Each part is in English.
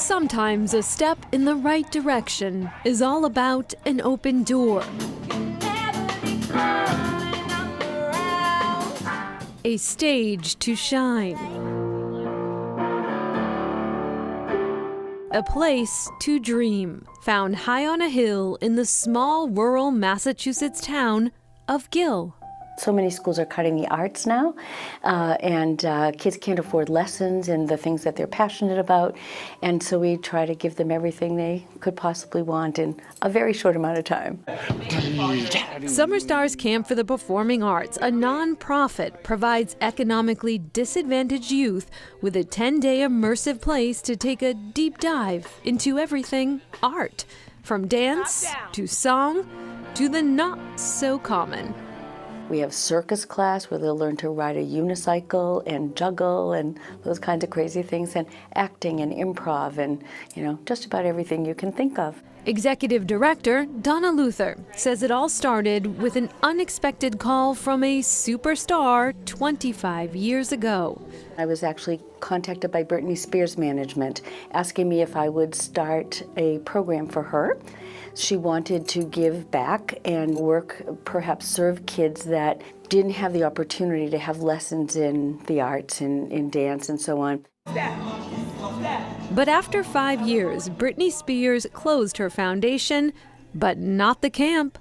Sometimes a step in the right direction is all about an open door. A stage to shine. A place to dream, found high on a hill in the small rural Massachusetts town of Gill. So many schools are cutting the arts now, and kids can't afford lessons and the things that they're passionate about, and so we try to give them everything they could possibly want in a very short amount of time. Summer Stars Camp for the Performing Arts, a non-profit, provides economically disadvantaged youth with a 10-day immersive place to take a deep dive into everything art, from dance to song to the not-so-common. We have circus class where they'll learn to ride a unicycle and juggle and those kinds of crazy things, and acting and improv and, just about everything you can think of. Executive Director Donna Luther says it all started with an unexpected call from a superstar 25 years ago. I was actually contacted by Britney Spears management asking me if I would start a program for her. She wanted to give back and work, perhaps serve kids that didn't have the opportunity to have lessons in the arts and in dance and so on. But after 5 years, Britney Spears closed her foundation, but not the camp.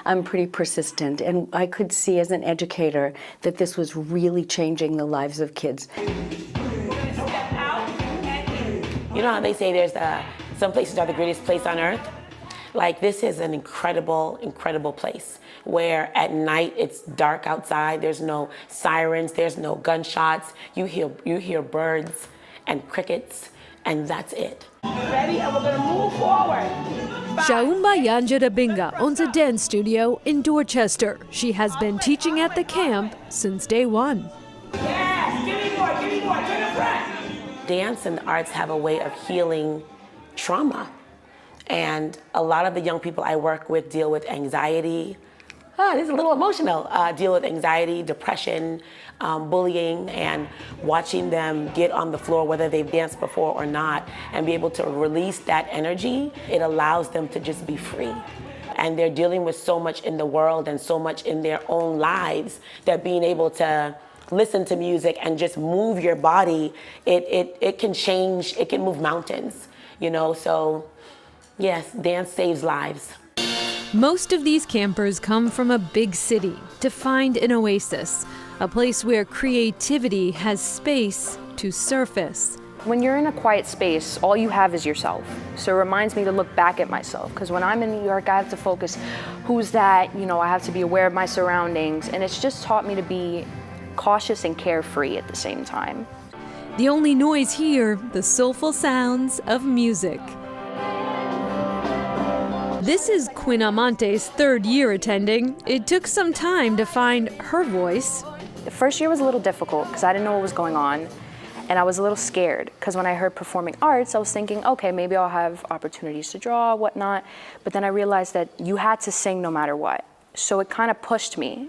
I'm pretty persistent, and I could see as an educator that this was really changing the lives of kids. You know how they say there's some places are the greatest place on earth? Like, this is an incredible, incredible place where at night it's dark outside, there's no sirens, there's no gunshots, you hear birds and crickets, and that's it. Ready? And we're gonna move forward. Shaumba Yanjarabinga owns a dance studio in Dorchester. She has been teaching at the camp since day one. Yes, give me more, to the front. Dance and the arts have a way of healing trauma. And a lot of the young people I work with deal with anxiety. This is a little emotional. Deal with anxiety, depression, bullying, and watching them get on the floor, whether they've danced before or not, and be able to release that energy, it allows them to just be free. And they're dealing with so much in the world and so much in their own lives that being able to listen to music and just move your body, it can change, it can move mountains, so. Yes, dance saves lives. Most of these campers come from a big city to find an oasis, a place where creativity has space to surface. When you're in a quiet space, all you have is yourself. So it reminds me to look back at myself, because when I'm in New York, I have to focus, who's that? I have to be aware of my surroundings, and it's just taught me to be cautious and carefree at the same time. The only noise here, the soulful sounds of music. This is Quinn Amante's third year attending. It took some time to find her voice. The first year was a little difficult because I didn't know what was going on, and I was a little scared because when I heard performing arts, I was thinking, okay, maybe I'll have opportunities to draw, whatnot, but then I realized that you had to sing no matter what, so it kind of pushed me.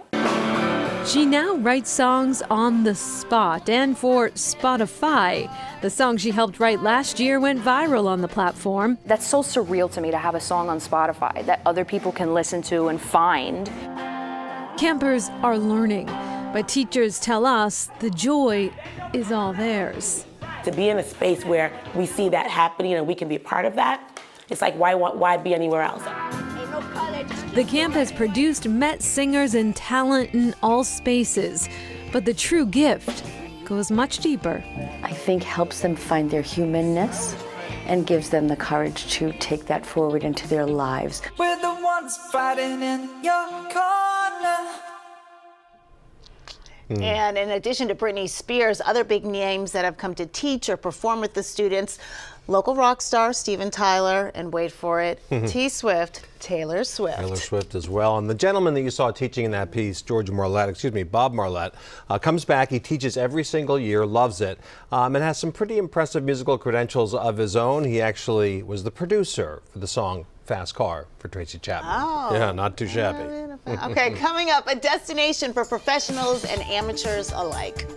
She now writes songs on the spot and for Spotify. The song she helped write last year went viral on the platform. That's so surreal to me to have a song on Spotify that other people can listen to and find. Campers are learning, but teachers tell us the joy is all theirs. To be in a space where we see that happening and we can be a part of that, it's like, why be anywhere else? The camp has produced Met singers and talent in all spaces, but the true gift goes much deeper. I think helps them find their humanness and gives them the courage to take that forward into their lives. We're the ones fighting in your corner. And in addition to Britney Spears, other big names that have come to teach or perform with the students, local rock star Steven Tyler, and wait for it, T-Swift, Taylor Swift. Taylor Swift as well. And the gentleman that you saw teaching in that piece, Bob Marlette, comes back. He teaches every single year, loves it, and has some pretty impressive musical credentials of his own. He actually was the producer for the song Fast Car for Tracy Chapman. Oh. Yeah, not too shabby. Okay, coming up, a destination for professionals and amateurs alike.